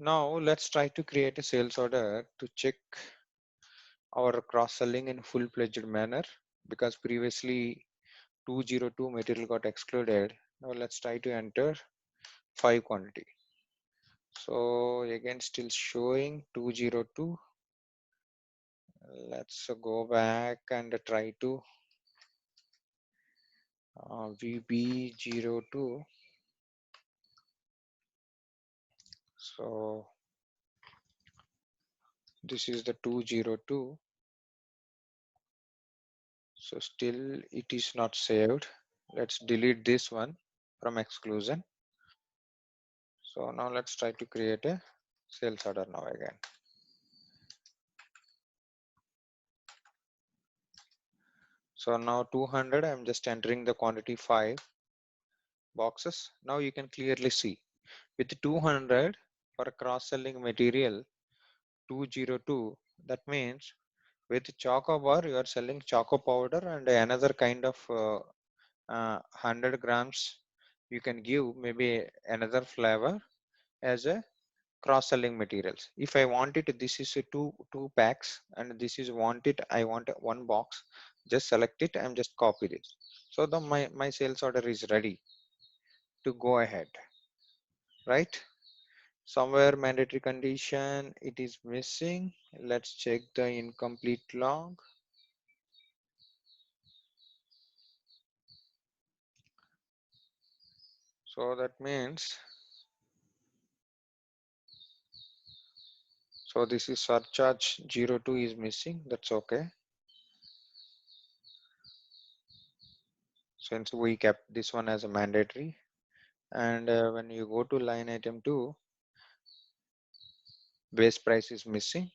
Now let's try to create a sales order to check our cross-selling in full-fledged manner, because previously 202 material got excluded. Now let's try to enter 5 quantity. So again still showing 202. Let's go back and try to VB02. So this is the 202. So still it is not saved. Let's delete this one from exclusion. So now let's try to create a sales order now again. So now 200, I'm just entering the quantity 5 boxes. Now you can clearly see with 200 for a cross-selling material 202, that means with choco bar you are selling choco powder and another kind of 100 grams you can give maybe another flavor as a cross-selling materials. If I want it, this is a two packs and this is want it, I want one box, just select it and just copy this. So the my sales order is ready to go ahead, right? Somewhere mandatory condition it is missing. Let's check the incomplete log. So that means, so this is surcharge 02 is missing. That's okay, since we kept this one as a mandatory. And when you go to line item 2, base price is missing.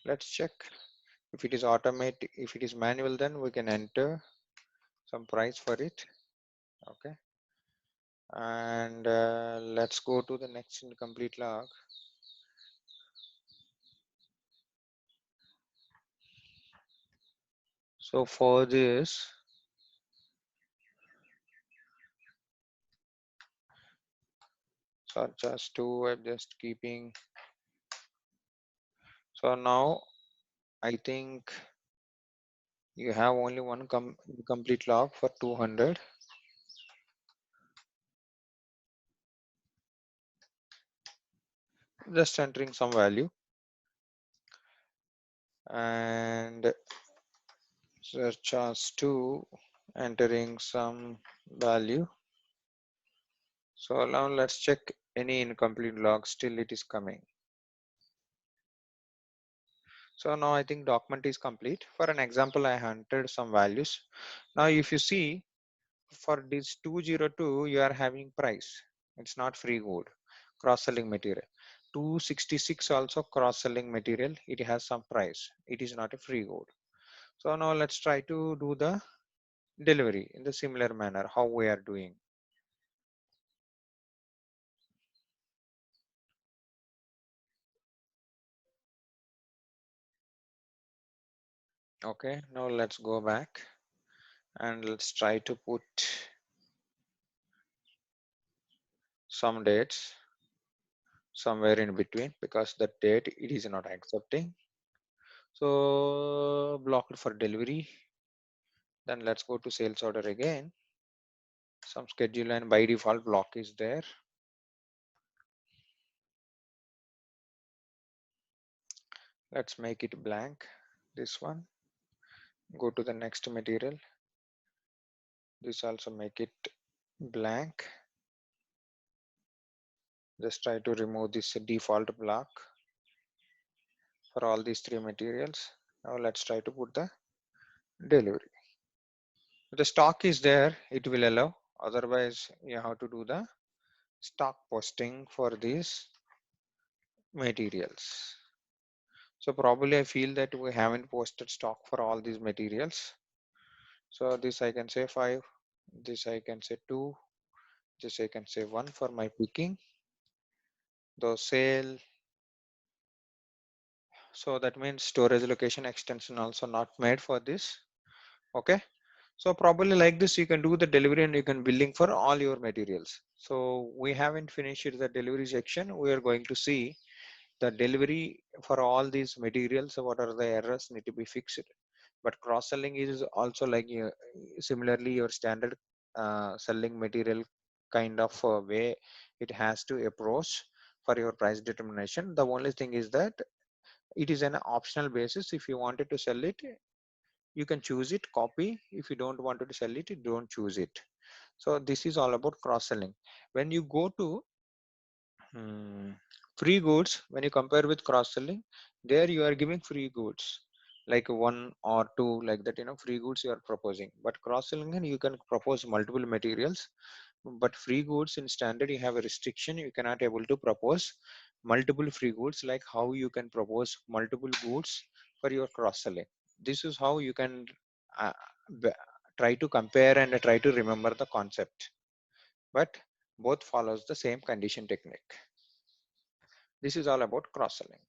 Let's check if it is automatic. If it is manual, then we can enter some price for it. Okay, and let's go to the next incomplete log. So for this, surcharge 2, I'm just keeping. So now I think you have only one incomplete log for 200. Just entering some value and surcharge 2, entering some value. So now let's check any incomplete log, still it is coming. So now I think document is complete. For an example, I entered some values. Now if you see for this 202, you are having price. It's not free good. Cross-selling material. 266 also cross-selling material. It has some price. It is not a free good. So now let's try to do the delivery in the similar manner how we are doing. Okay, now let's go back and let's try to put some dates somewhere in between, because the date it is not accepting. So blocked for delivery. Then let's go to sales order again. Some schedule and by default block is there. Let's make it blank. This one. Go to the next material. This also make it blank. Just try to remove this default block for all these 3 materials. Now let's try to put the delivery. If the stock is there, it will allow. Otherwise, you have to do the stock posting for these materials. So probably I feel that we haven't posted stock for all these materials. So this I can say 5, this I can say 2, this I can say 1 for my picking. The sale. So that means storage location extension also not made for this. Okay. So probably like this, you can do the delivery and you can billing for all your materials. So we haven't finished the delivery section. We are going to see the delivery for all these materials. So what are the errors need to be fixed? But cross selling is also like similarly your standard selling material kind of way it has to approach for your price determination. The only thing is that it is an optional basis. If you wanted to sell it, you can choose it, copy. If you don't want to sell it, you don't choose it. So this is all about cross selling. When you go to Hmm. Free goods, when you compare with cross selling, there you are giving free goods like one or two, like that, free goods you are proposing. But cross selling, you can propose multiple materials. But free goods in standard, you have a restriction. You cannot able to propose multiple free goods, like how you can propose multiple goods for your cross selling. This is how you can uh, b- try to compare and try to remember the concept. But both follows the same condition technique. This is all about cross selling.